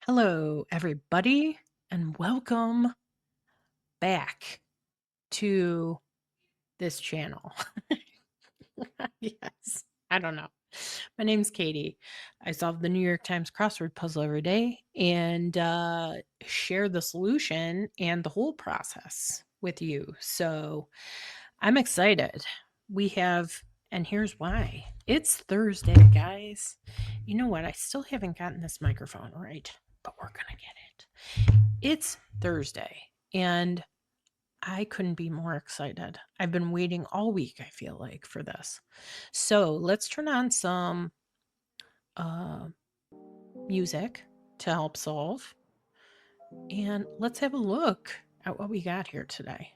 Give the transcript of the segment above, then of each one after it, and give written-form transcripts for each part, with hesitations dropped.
Hello, everybody, and welcome back to this channel. Yes, I don't know. My name's Katie. I solve the New York Times crossword puzzle every day and share the solution and the whole process with you. So I'm excited. We have, and here's why. It's Thursday, guys. You know what? I still haven't gotten this microphone right, but we're going to get it. It's Thursday, and I couldn't be more excited. I've been waiting all week, I feel like, for this. So let's turn on some uh, music to help solve, and let's have a look at what we got here today.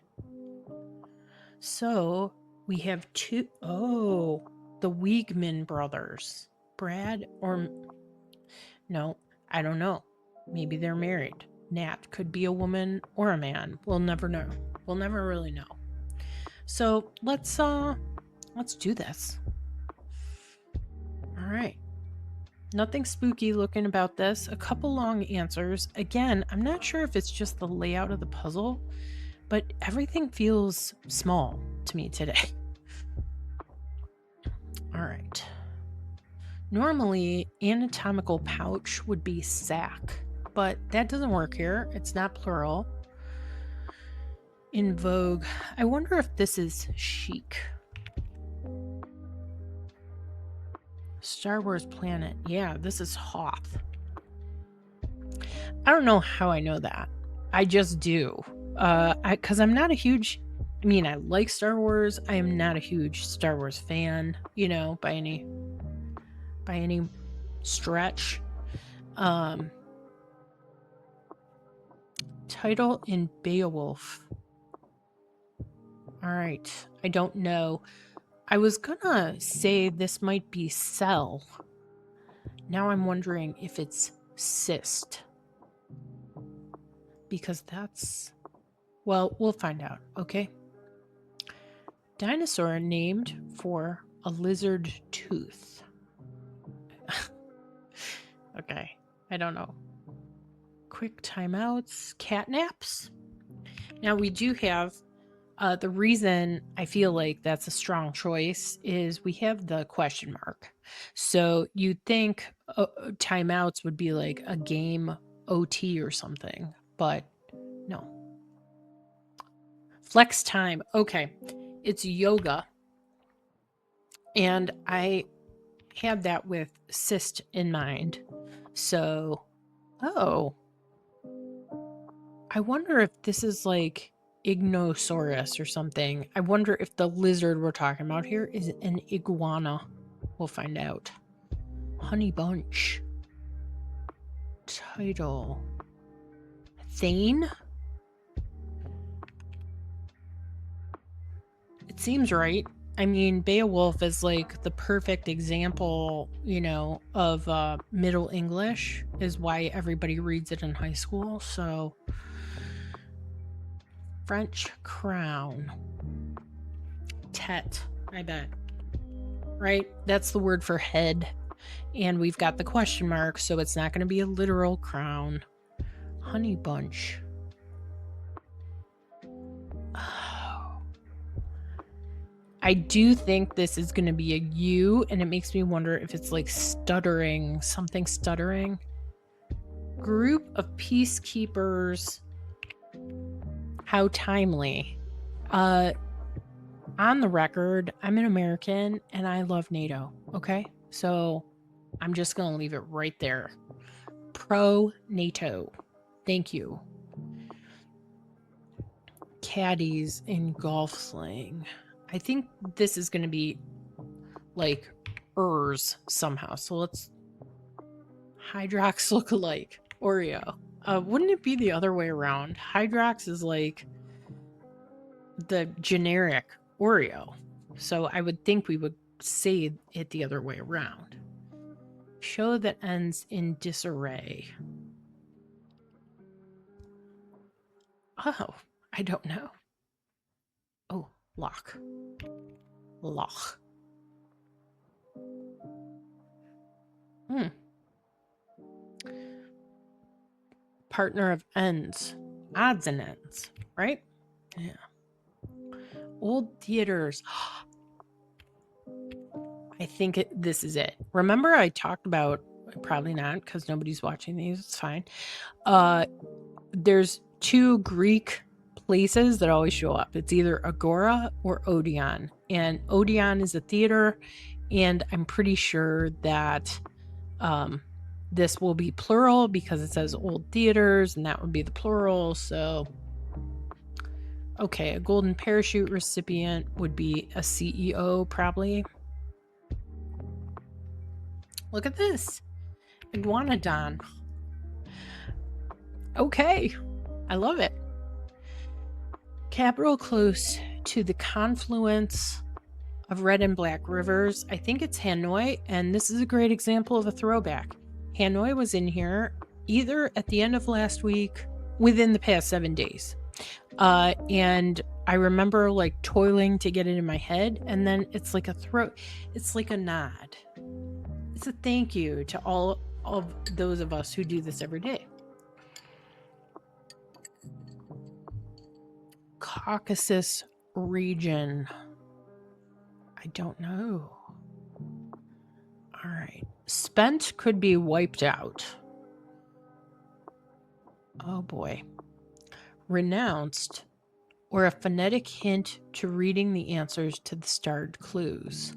So we have the Wiegman brothers. Brad or no, I don't know. Maybe they're married. Nat could be a woman or a man. We'll never know. We'll never really know. So let's do this. All right. Nothing spooky looking about this. A couple long answers. Again, I'm not sure if it's just the layout of the puzzle, but everything feels small to me today. All right. Normally, anatomical pouch would be sack, but that doesn't work here. It's not plural. In vogue, I wonder if this is chic. Star Wars planet. Yeah, this is Hoth. I don't know how I know that. I just do. Because I'm not a huge. I mean, I like Star Wars. I am not a huge Star Wars fan, by any stretch. Title in Beowulf. All right. I don't know. I was gonna say this might be cell. Now I'm wondering if it's cyst. Because that's... Well, we'll find out, okay? Dinosaur named for a lizard tooth. Okay, I don't know. Quick timeouts, catnaps. Now we do have the reason I feel like that's a strong choice is we have the question mark. So you'd think timeouts would be like a game OT or something, but no. Flex time. Okay, it's yoga. And I had that with cyst in mind. So, I wonder if this is like Ignosaurus or something. I wonder if the lizard we're talking about here is an iguana. We'll find out. Honey Bunch. Title. Thane? It seems right. I mean, Beowulf is like the perfect example, of Middle English, is why everybody reads it in high school. So, French crown. Tete, I bet. Right? That's the word for head. And we've got the question mark, so it's not going to be a literal crown. Honey bunch. Oh. I do think this is going to be a U, and it makes me wonder if it's like stuttering, something stuttering. Group of peacekeepers. How timely. On the record, I'm an American and I love NATO, okay? So I'm just going to leave it right there. Pro NATO. Thank you. Caddies in golf slang. I think this is going to be like ERS somehow. So let's... Hydrox look alike. Oreo. Wouldn't it be the other way around? Hydrox is like the generic Oreo. So I would think we would say it the other way around. Show that ends in disarray. Oh, I don't know. Oh, lock. Loch. Partner of ends. Odds and ends, right? Yeah. Old theaters. I think this is it. Remember I talked about, probably not because nobody's watching these, it's fine. There's two Greek places that always show up. It's either Agora or Odeon. And Odeon is a theater, and I'm pretty sure that this will be plural because it says old theaters, and that would be the plural. So, okay, a golden parachute recipient would be a CEO, probably. Look at this. Iguanodon. Okay, I love it. Capital close to the confluence of red and black rivers. I think it's Hanoi, and this is a great example of a throwback. Hanoi was in here either at the end of last week, within the past 7 days. And I remember like toiling to get it in my head, and then it's like it's like a nod. It's a thank you to all of those of us who do this every day. Caucasus region. I don't know. All right. Spent could be wiped out. Oh boy. Renounced, or a phonetic hint to reading the answers to the starred clues.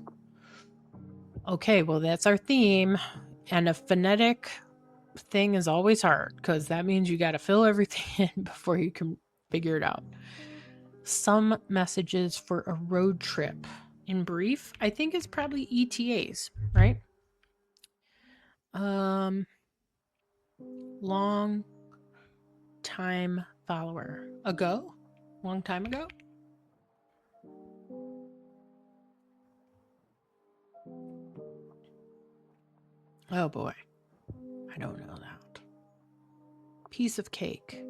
Okay, well, that's our theme. And a phonetic thing is always hard because that means you got to fill everything in before you can figure it out. Some messages for a road trip. In brief, I think it's probably ETAs, right? Long time follower. Ago? Long time ago? Oh boy. I don't know that. Piece of cake.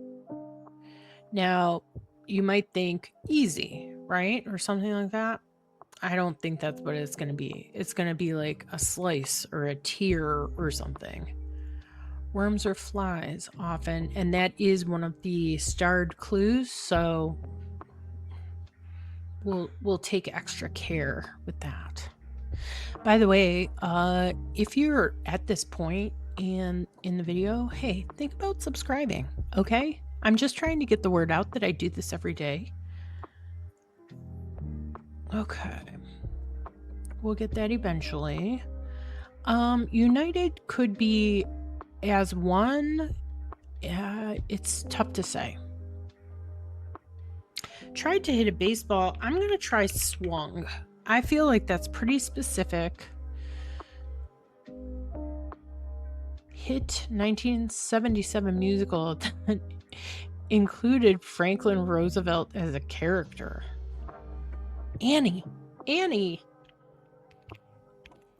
Now, you might think easy, right? Or something like that. I don't think that's what it's going to be. It's going to be like a slice or a tier or something. Worms or flies often, and that is one of the starred clues, so we'll take extra care with that. By the way, if you're at this point in the video, hey, think about subscribing, okay? I'm just trying to get the word out that I do this every day. Okay. We'll get that eventually. United could be as one. It's tough to say. Tried to hit a baseball. I'm going to try swung. I feel like that's pretty specific. Hit 1977 musical that included Franklin Roosevelt as a character. Annie.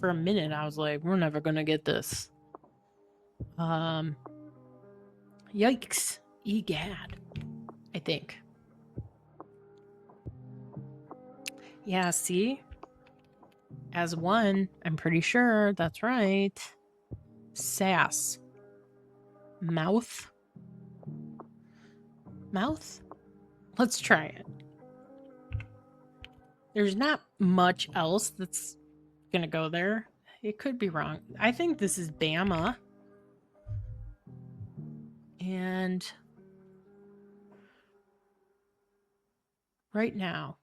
For a minute, I was like, we're never going to get this. Yikes. Egad, I think. Yeah, see? As one, I'm pretty sure. That's right. Sass. Mouth? Mouth? Let's try it. There's not much else that's gonna go there. It could be wrong. I think this is Bama. And right now,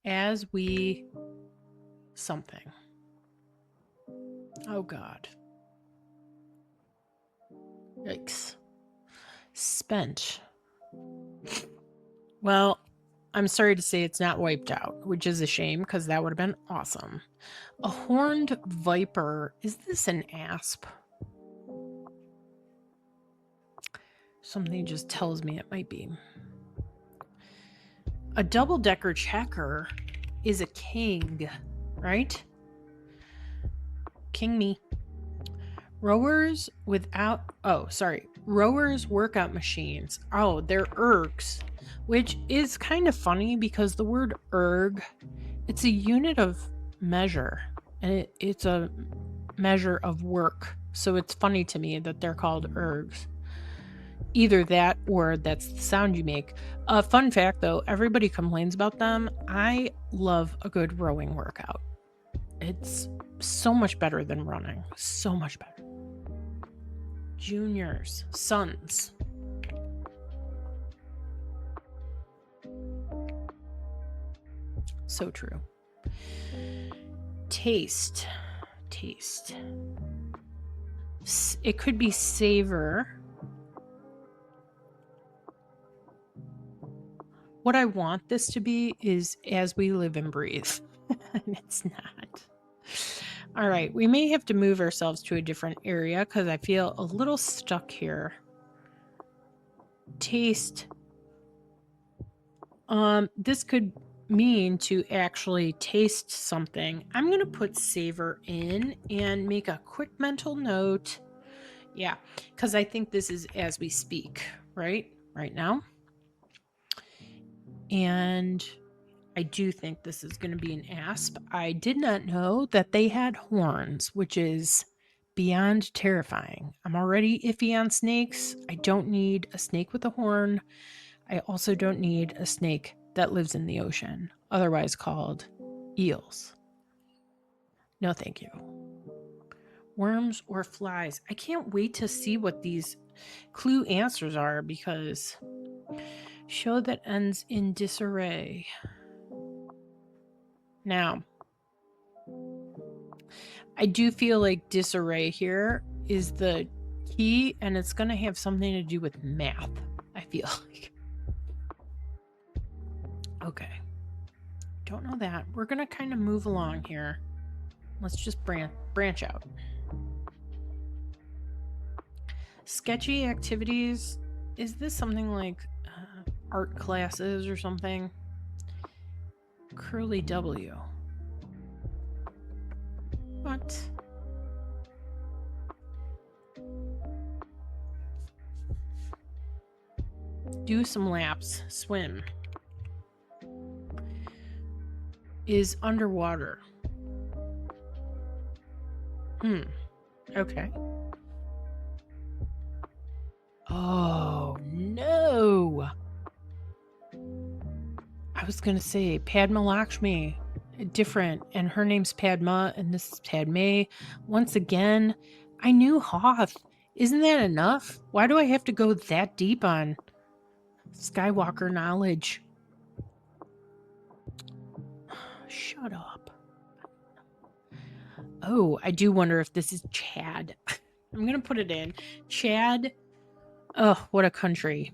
as we something. Oh God. Yikes. Spent. Well, I'm sorry to say it's not wiped out, which is a shame because that would have been awesome. A horned viper. Is this an asp? Something just tells me it might be. A double-decker checker is a king, right? King me. Rowers workout machines. Oh, they're ergs, which is kind of funny because the word erg, it's a unit of measure, and it's a measure of work. So it's funny to me that they're called ergs. Either that or that's the sound you make. Fun fact though, everybody complains about them. I love a good rowing workout. It's so much better than running. So much better. Juniors, sons. So true. Taste. It could be savor. What I want this to be is as we live and breathe. And it's not. All right, we may have to move ourselves to a different area because I feel a little stuck here. Taste. This could mean to actually taste something. I'm going to put savor in and make a quick mental note. Yeah, because I think this is as we speak, right now. And I do think this is going to be an asp. I did not know that they had horns, which is beyond terrifying. I'm already iffy on snakes. I don't need a snake with a horn. I also don't need a snake that lives in the ocean, otherwise called eels. No, thank you. Worms or flies. I can't wait to see what these clue answers are because show that ends in disarray. Now, I do feel like disarray here is the key, and it's going to have something to do with math, I feel like. Okay. Don't know that. We're going to kind of move along here. Let's just branch out. Sketchy activities. Is this something like art classes or something? Curly W. What? Do some laps. Swim. Is underwater. Okay. Oh, no. I was going to say Padma Lakshmi. Different. And her name's Padma, and this is Padme. Once again, I knew Hoth. Isn't that enough? Why do I have to go that deep on Skywalker knowledge? Shut up. Oh, I do wonder if this is Chad. I'm going to put it in. Chad. Oh, what a country.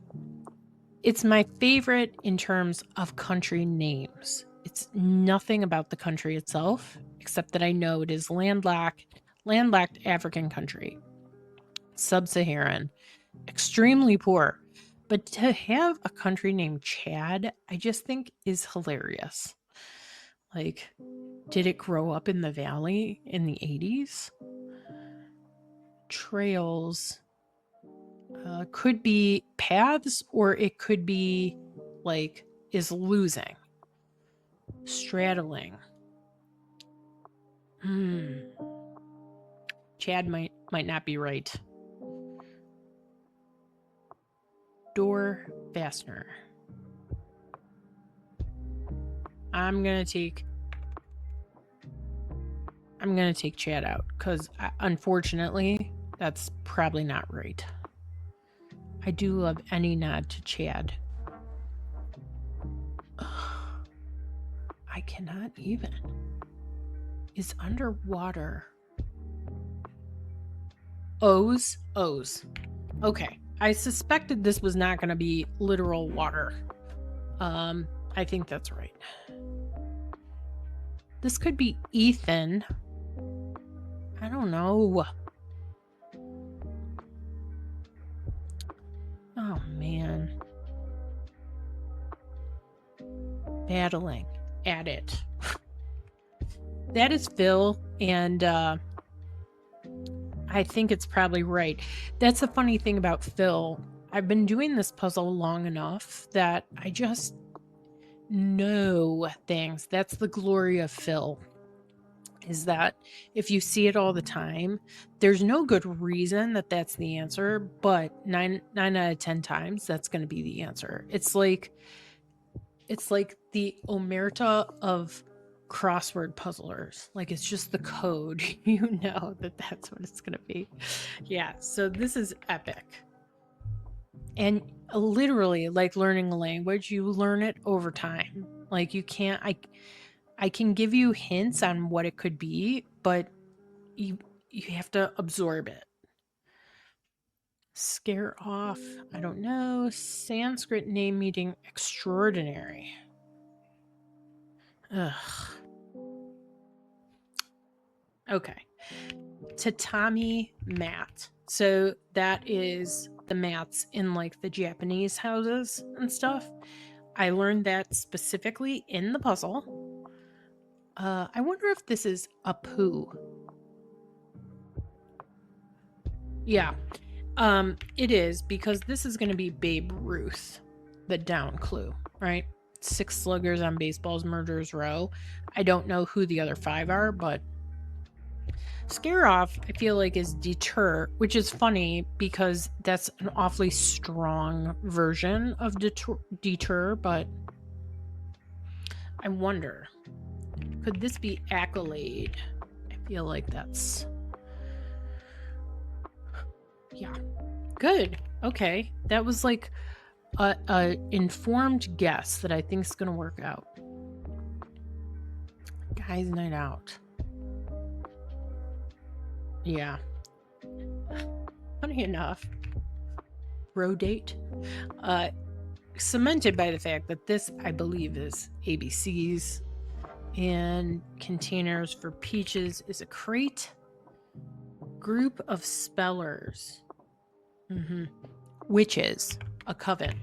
It's my favorite in terms of country names. It's nothing about the country itself, except that I know it is landlocked African country. Sub-Saharan. Extremely poor. But to have a country named Chad, I just think is hilarious. Like, did it grow up in the valley in the 80s? Trails. Could be paths, or it could be like is losing. Straddling. Chad might not be right. Door fastener. I'm gonna take Chad out because unfortunately that's probably not right. I do love any nod to Chad. I cannot even. Is underwater. O's. Okay. I suspected this was not going to be literal water. I think that's right. This could be Ethan. I don't know. Oh, man. Battling at it. That is Phil, and I think it's probably right. That's the funny thing about Phil. I've been doing this puzzle long enough that I just know things. That's the glory of Phil. is that if you see it all the time, there's no good reason that that's the answer, but nine out of 10 times that's going to be the answer. It's like the omerta of crossword puzzlers. Like, it's just the code. You know that that's what it's going to be. Yeah, so this is epic. And literally, like learning a language, you learn it over time. Like, you can't I can give you hints on what it could be, but you have to absorb it. Scare off, I don't know. Sanskrit name meaning extraordinary. Ugh. Okay. Tatami mat. So that is the mats in like the Japanese houses and stuff. I learned that specifically in the puzzle. I wonder if this is a poo. Yeah. It is, because this is going to be Babe Ruth, the down clue, right? 6 sluggers on baseball's murderers row. I don't know who the other 5 are, but scare off, I feel like, is deter, which is funny because that's an awfully strong version of deter, but I wonder, could this be accolade? I feel like that's, yeah, good. Okay, that was like a informed guess that I think is going to work out. Guys' night out. Yeah. Funny enough, row date, cemented by the fact that this, I believe, is ABCs, and containers for peaches is a crate. Group of spellers. Witches, a coven.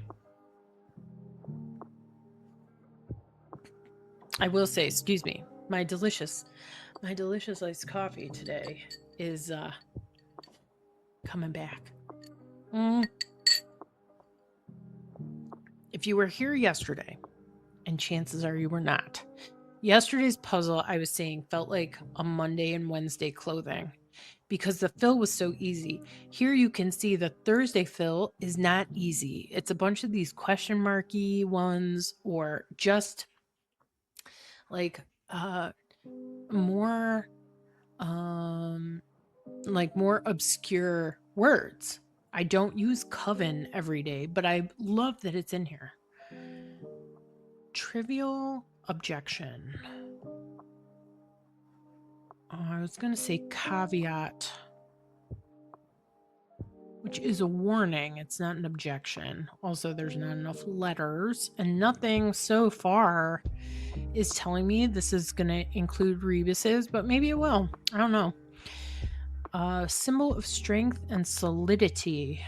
I will say, excuse me, my delicious iced coffee today is coming back. If you were here yesterday, and chances are you were not, yesterday's puzzle, I was saying, felt like a Monday and Wednesday clothing because the fill was so easy. Here you can see the Thursday fill is not easy. It's a bunch of these question marky ones, or just like more more obscure words. I don't use coven every day, but I love that it's in here. Trivial objection. I was going to say caveat, which is a warning. It's not an objection. Also, there's not enough letters, and nothing so far is telling me this is going to include rebuses, but maybe it will. I don't know. Symbol of strength and solidity.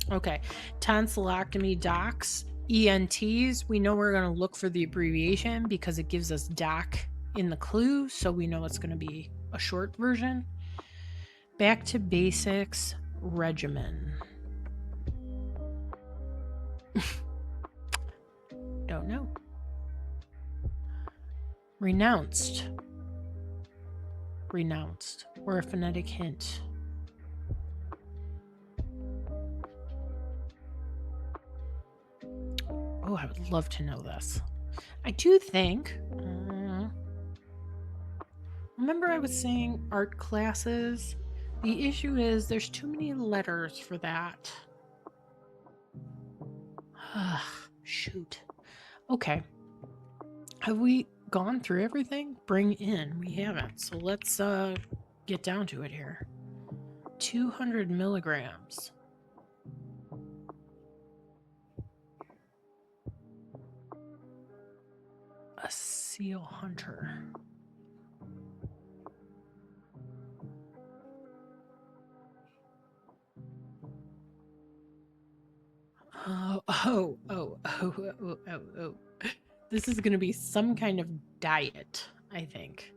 Okay. Tonsillectomy docs. ENTs, we know we're going to look for the abbreviation because it gives us doc in the clue, so we know it's going to be a short version. Back to basics, regimen. Don't know. Renounced, or a phonetic hint. Oh, I would love to know this. I do think, remember I was saying art classes? The issue is there's too many letters for that. Shoot. Okay. Have we gone through everything? Bring in. We haven't. So let's get down to it here. 200 milligrams. A seal hunter. Oh. This is going to be some kind of diet, I think.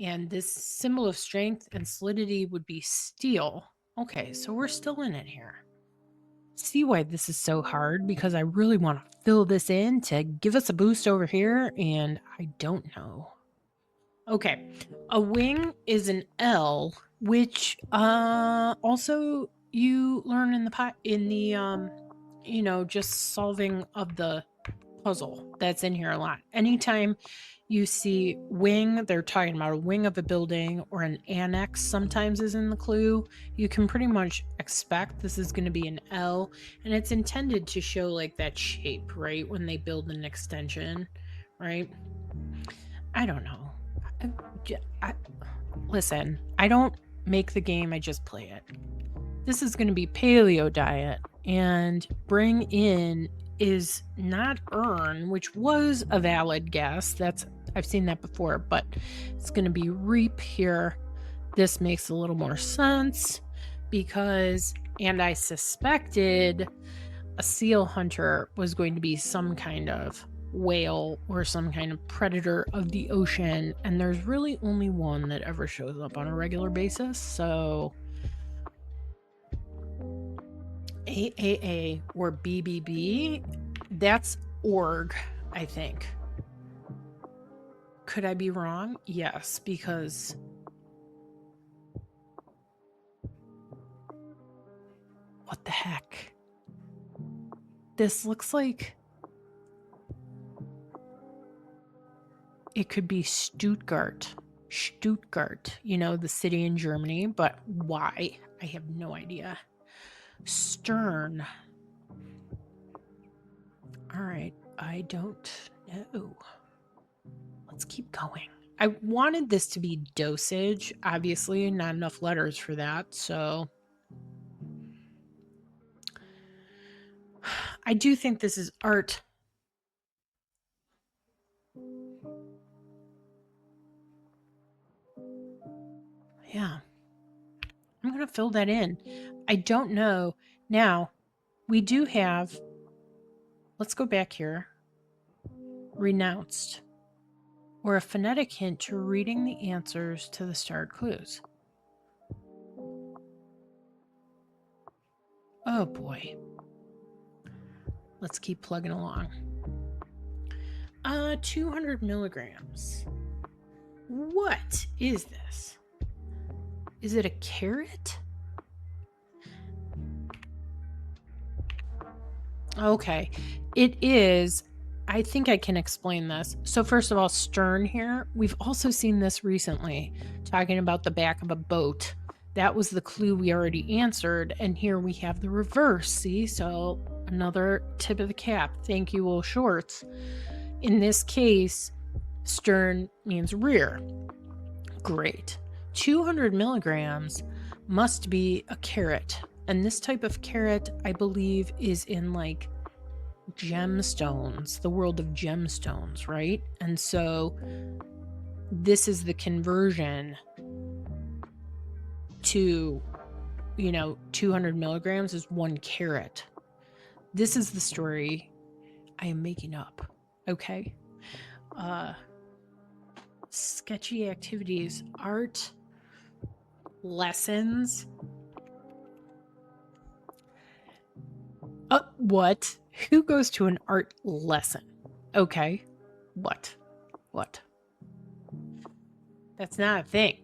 And this symbol of strength and solidity would be steel. Okay, so we're still in it here. see why this is so hard, because I really want to fill this in to give us a boost over here, and I don't know. Okay, a wing is an L, which also you learn in the just solving of the puzzle that's in here a lot. Anytime you see wing, they're talking about a wing of a building, or an annex sometimes is in the clue. You can pretty much expect this is going to be an L, and it's intended to show like that shape, right? When they build an extension, right? I don't know. Listen, I don't make the game, I just play it. This is going to be paleo diet, and bring in is not earn, which was a valid guess. I've seen that before, but it's going to be reap here. This makes a little more sense because, and I suspected a seal hunter was going to be some kind of whale or some kind of predator of the ocean, and there's really only one that ever shows up on a regular basis. So AAA or BBB, that's org, I think. Could I be wrong? Yes, because what the heck? This looks like it could be Stuttgart, the city in Germany, but why? I have no idea. Stern. All right, I don't know. Let's keep going. I wanted this to be dosage, obviously, not enough letters for that, so I do think this is art. Yeah. I'm going to fill that in. I don't know. Now, we do have, let's go back here, renounced, or a phonetic hint to reading the answers to the starred clues. Oh boy. Let's keep plugging along. 200 milligrams. What is this? Is it a carrot? Okay, it is. I think I can explain this. So first of all, stern here. We've also seen this recently, talking about the back of a boat. That was the clue we already answered, and here we have the reverse. See, so another tip of the cap. Thank you, Will Shorts. In this case, stern means rear. Great. 200 milligrams must be a carrot. And this type of carrot, I believe, is in like gemstones, the world of gemstones, right? And so this is the conversion to, 200 milligrams is 1 carat. This is the story I am making up, okay? Sketchy activities, art, lessons. What? Who goes to an art lesson? Okay. What? That's not a thing.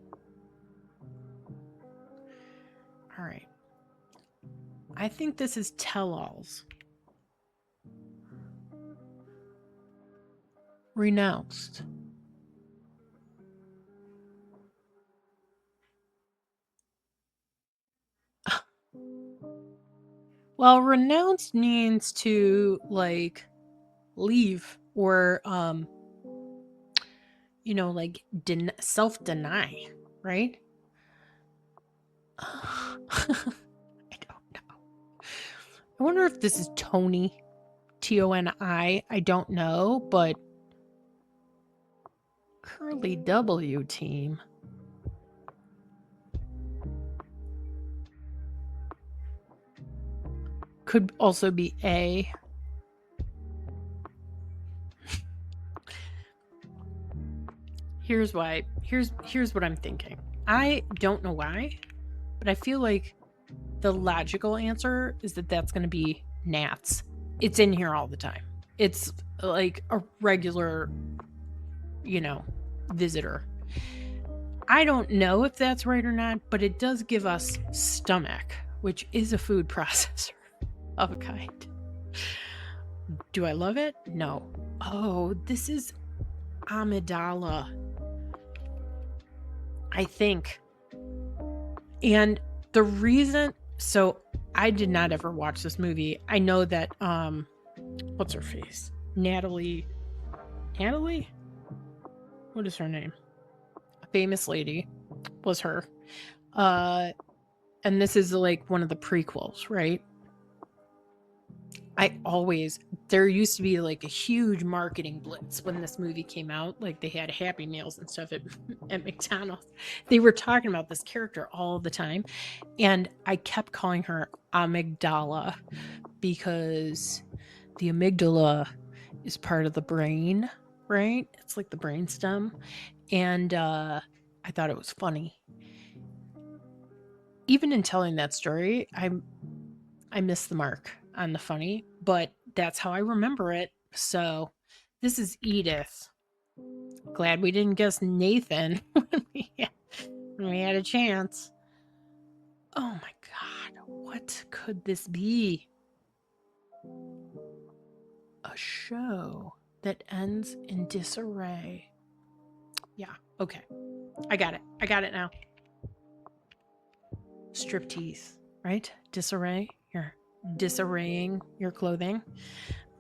All right. I think this is tell-alls. Renounced. Well, renounced means to like leave or self-deny, right? I don't know. I wonder if this is Tony, Toni. I don't know, but Curly W team. Could also be A. Here's what I'm thinking. I don't know why, but I feel like the logical answer is that that's going to be gnats. It's in here all the time. It's like a regular, visitor. I don't know if that's right or not, but it does give us stomach, which is a food processor of a kind. Do I love it? No. Oh, this is amygdala, I think. And the reason, so I did not ever watch this movie. I know that, what's her face? Natalie? What is her name? A famous lady was her. And this is like one of the prequels, right? There used to be like a huge marketing blitz when this movie came out. Like they had Happy Meals and stuff at McDonald's. They were talking about this character all the time. And I kept calling her amygdala because the amygdala is part of the brain, right? It's like the brainstem. And I thought it was funny. Even in telling that story, I missed the mark on the funny, but that's how I remember it. So this is Edith. Glad we didn't guess Nathan when we had a chance. Oh my God, what could this be? A show that ends in disarray. Yeah, okay. I got it now. Striptease, right? Disarray. You're disarraying your clothing.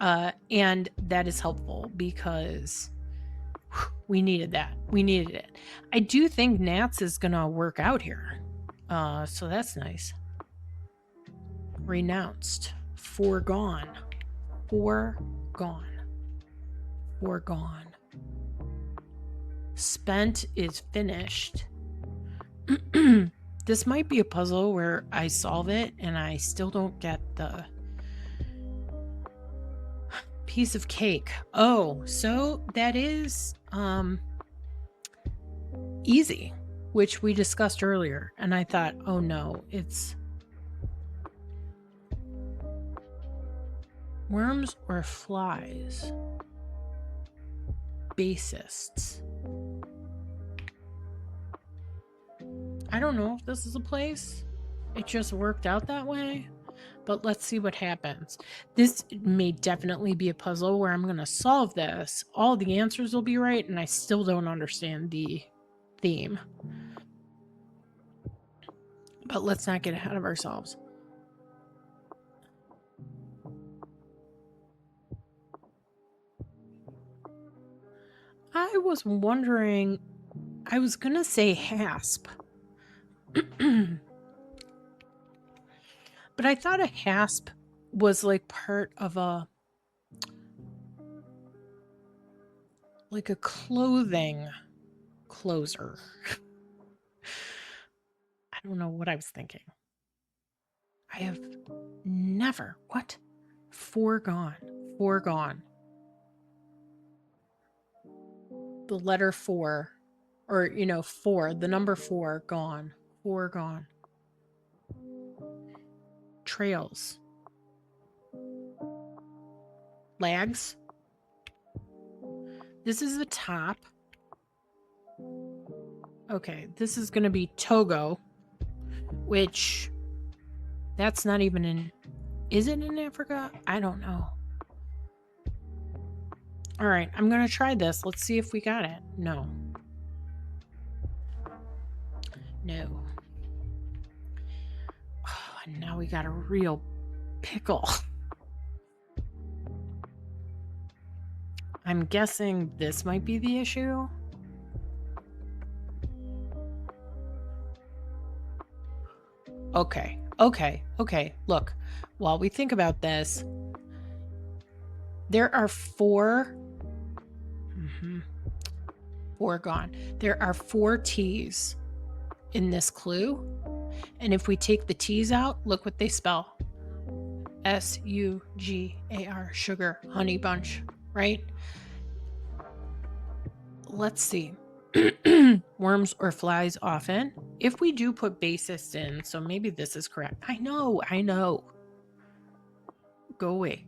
And that is helpful because we needed that. We needed it. I do think Nats is going to work out here. So that's nice. Renounced. Foregone. Foregone. Foregone. Spent is finished. This might be a puzzle where I solve it and I still don't get the piece of cake. Oh, so that is easy, which we discussed earlier. And I thought, oh no, it's worms or flies. Bassists. I don't know if this is a place. It just worked out that way. But let's see what happens. This may definitely be a puzzle where I'm going to solve this. All the answers will be right, and I still don't understand the theme. But let's not get ahead of ourselves. I was wondering, I was going to say hasp. But I thought a hasp was like part of a clothing closer. I don't know what I was thinking. I have never, what? Foregone. The letter 4, or, 4, the number 4, gone. Foregone. Trails. Lags. This is the top. Okay, this is going to be Togo, which that's not even in... Is it in Africa? I don't know. All right, I'm going to try this. Let's see if we got it. No. Oh, and now we got a real pickle. I'm guessing this might be the issue. Okay. Look, while we think about this, there are 4... Foregone. There are 4 T's in this clue. And if we take the T's out, look what they spell. S-U-G-A-R, sugar, honey bunch, right? Let's see. Worms or flies often. if we do put bassist in, so maybe this is correct. I know. Go away.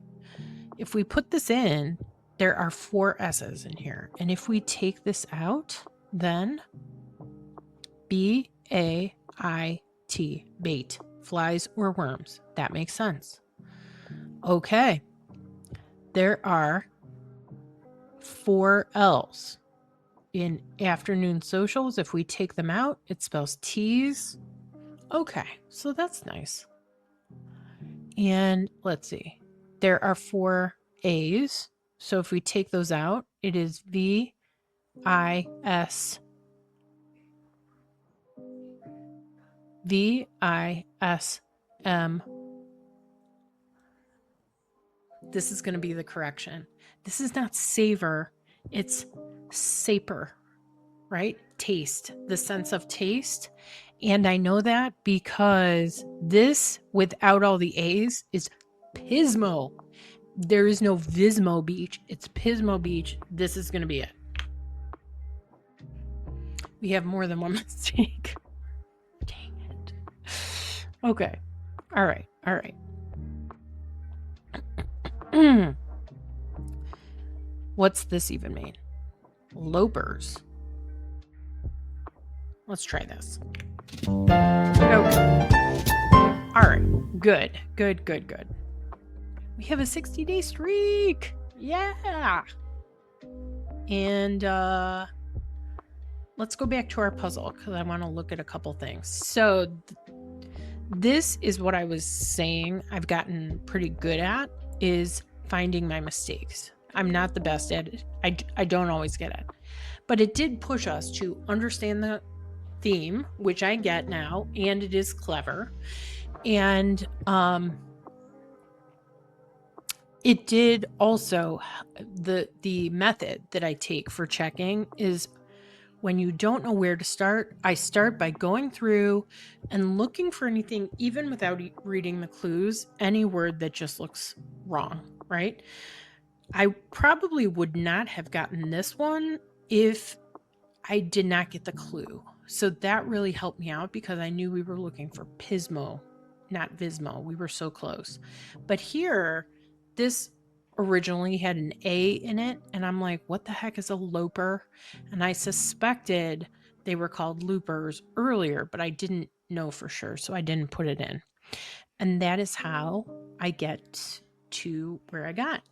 If we put this in, there are 4 S's in here. And if we take this out, then B-A-I-T, bait, flies or worms. That makes sense. Okay. There are 4 L's in afternoon socials. If we take them out, it spells tease. Okay, so that's nice. And let's see. There are 4 A's. So if we take those out, it is V-I-S. V-I-S-M. This is going to be the correction. This is not savor, it's saper, right? Taste, the sense of taste. And I know that because this, without all the A's, is Pismo. There is no Vismo Beach. It's Pismo Beach. This is going to be it. We have more than one mistake. Dang it. Okay. All right. What's this even mean? Lopers. Let's try this. Okay. All right. Good. We have a 60-day streak. Yeah. And let's go back to our puzzle because I want to look at a couple things. So this is what I was saying I've gotten pretty good at, is finding my mistakes. I'm not the best at it. I don't always get it. But it did push us to understand the theme, which I get now, and it is clever. And it did also, the method that I take for checking is when you don't know where to start, I start by going through and looking for anything, even without reading the clues, any word that just looks wrong, right? I probably would not have gotten this one if I did not get the clue. So that really helped me out because I knew we were looking for Pismo, not Vismo. We were so close. But here, this originally had an A in it, and I'm like, what the heck is a loper? And I suspected they were called loopers earlier, but I didn't know for sure, so I didn't put it in. And that is how I get to where I got.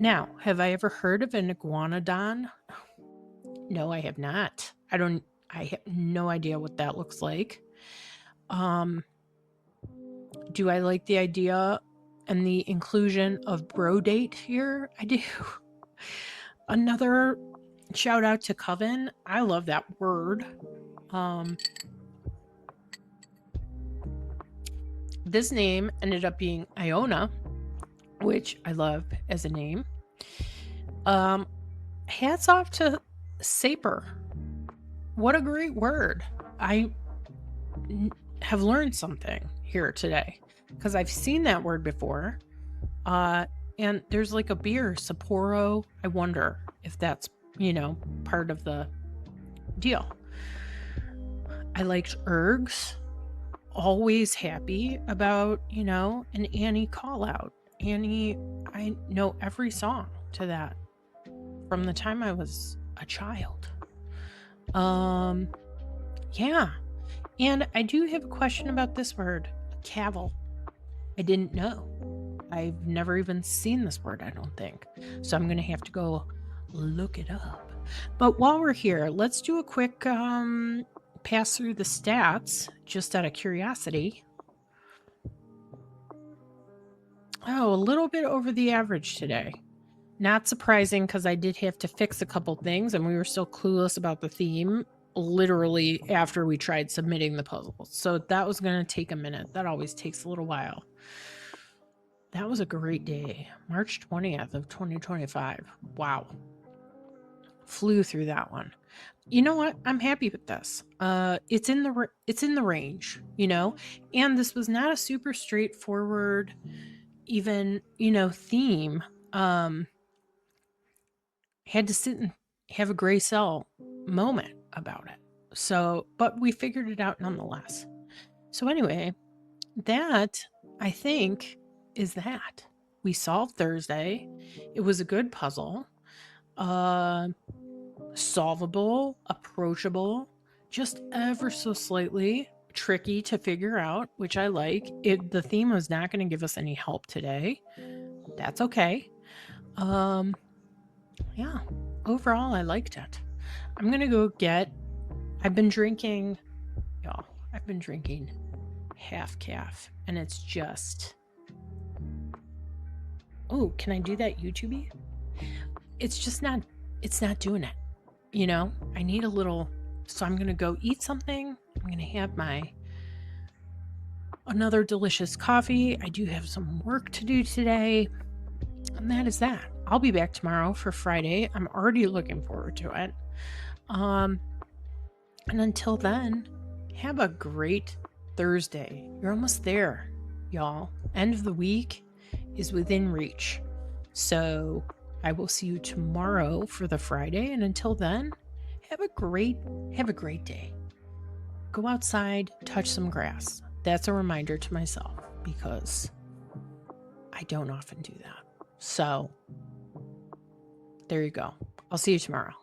Now, have I ever heard of an iguanodon? No, I have not. I have no idea what that looks like. Do I like the idea and the inclusion of bro date here? I do. Another shout out to Coven. I love that word. This name ended up being Iona, which I love as a name. Hats off to Saper. What a great word. I have learned something here today because I've seen that word before. And there's like a beer, Sapporo. I wonder if that's, part of the deal. I liked ergs. Always happy about, an Annie call out. Annie, I know every song to that from the time I was a child. Yeah. And I do have a question about this word, cavil. I didn't know. I've never even seen this word, I don't think. So I'm going to have to go look it up. But while we're here, let's do a quick pass through the stats, just out of curiosity. Oh, a little bit over the average today. Not surprising because I did have to fix a couple things and we were still clueless about the theme literally after we tried submitting the puzzle. So that was going to take a minute. That always takes a little while. That was a great day. March 20th of 2025. Wow. Flew through that one. You know what? I'm happy with this. It's in the range, and this was not a super straightforward even, theme. Had to sit and have a gray cell moment about it. So, but we figured it out nonetheless. So anyway, that I think is that. We solved Thursday. It was a good puzzle. Uh Solvable, approachable, just ever so slightly tricky to figure out, which I like. The theme was not going to give us any help today. That's okay. Um yeah, overall I liked it. I'm going to go get I've been drinking, y'all. I've been drinking half calf and it's just oh, can I do that YouTubey? It's not doing it. You know, I need a little, so I'm going to go eat something. I'm going to have another delicious coffee. I do have some work to do today. And that is that. I'll be back tomorrow for Friday. I'm already looking forward to it. And until then, have a great Thursday. You're almost there, y'all. End of the week is within reach. So I will see you tomorrow for the Friday. And until then, have a great day. Go outside, touch some grass. That's a reminder to myself because I don't often do that. So there you go. I'll see you tomorrow.